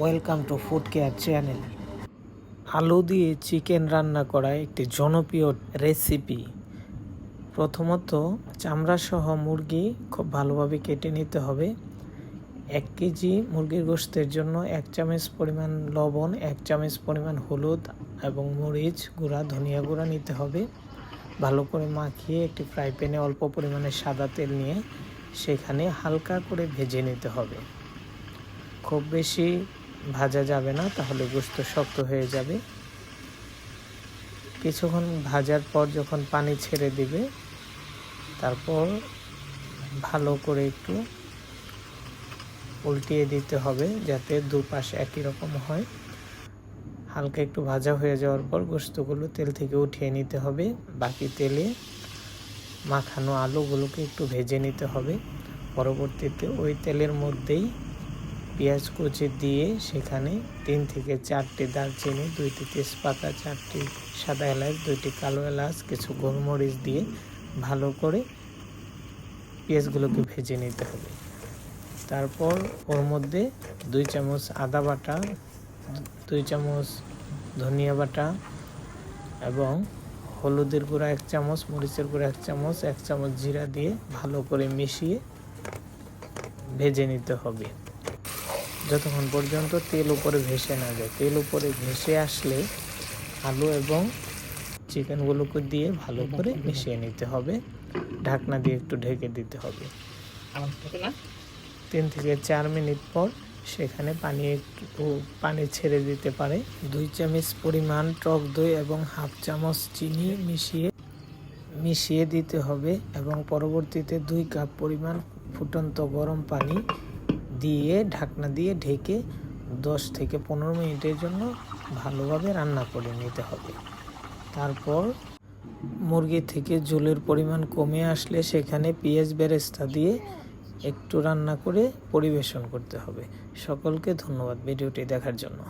Welcome to food care channel. আলু দিয়ে chicken রান্না করা একটি জনপ্রিয় রেসিপি। প্রথমত চামড়া সহ মুরগি খুব ভালোভাবে কেটে নিতে হবে। 1 কেজি মুরগির গোশতের জন্য 1 চামচ পরিমাণ লবণ, 1 চামচ পরিমাণ হলুদ এবং মরিচ গুঁড়া, ধনিয়া গুঁড়া নিতে হবে। ভালো করে মাখিয়ে একটি ফ্রাই প্যানে অল্প পরিমাণে সাদা তেল নিয়ে সেখানে হালকা করে ভেজে নিতে হবে। খুব বেশি ভাজা যাবে না, তাহলে গোশত শক্ত হয়ে যাবে। কিছুক্ষণ ভাজার পর যখন পানি ছেড়ে দিবে, তারপর ভালো করে একটু উল্টিয়ে দিতে হবে যাতে দুপাশ একই রকম হয়। হালকা একটু ভাজা হয়ে যাওয়ার পর গোশতগুলো তেল থেকে উঠিয়ে নিতে হবে। বাকি তেলে মাখানো আলুগুলোকে একটু ভেজে নিতে হবে। পরবর্তীতে ওই তেলের মধ্যেই পেঁয়াজ কুচি দিয়ে সেখানে 3 থেকে 4টি দারচিনি, 2টি তেজপাতা, 4টি সাদা এলাচ, 2টি কালো এলাচ, কিছু গোলমরিচ দিয়ে ভালো করে পেঁয়াজগুলোকে ভেজে নিতে হবে। তারপর ওর মধ্যে 2 চামচ আদা বাটা, 2 চামচ ধনিয়া বাটা এবং হলুদের গুঁড়া 1 চামচ, মরিচের গুঁড়া 1 চামচ, 1 চামচ জিরা দিয়ে ভালো করে মিশিয়ে ভেজে নিতে হবে যতক্ষণ পর্যন্ত তেল উপরে ভেসে না যায়। তেল উপরে ভেসে আসলে আলু এবং চিকেনগুলোকে দিয়ে ভালো করে মিশিয়ে নিতে হবে। ঢাকনা দিয়ে একটু ঢেকে দিতে হবে। 3 থেকে 4 মিনিট পর সেখানে পানি ছেড়ে দিতে পারে। 2 চামচ পরিমাণ টক দই এবং 1/2 চামচ চিনি মিশিয়ে দিতে হবে এবং পরবর্তীতে 2 কাপ পরিমাণ ফুটন্ত গরম পানি দিয়ে ঢাকনা দিয়ে ঢেকে 10 থেকে 15 মিনিটের জন্য ভালোভাবে রান্না করে নিতে হবে। তারপর মুরগি থেকে ঝোলের পরিমাণ কমে আসলে সেখানে পেঁয়াজ বেরেস্তা দিয়ে একটু রান্না করে পরিবেশন করতে হবে। সকলকে ধন্যবাদ ভিডিওটি দেখার জন্য।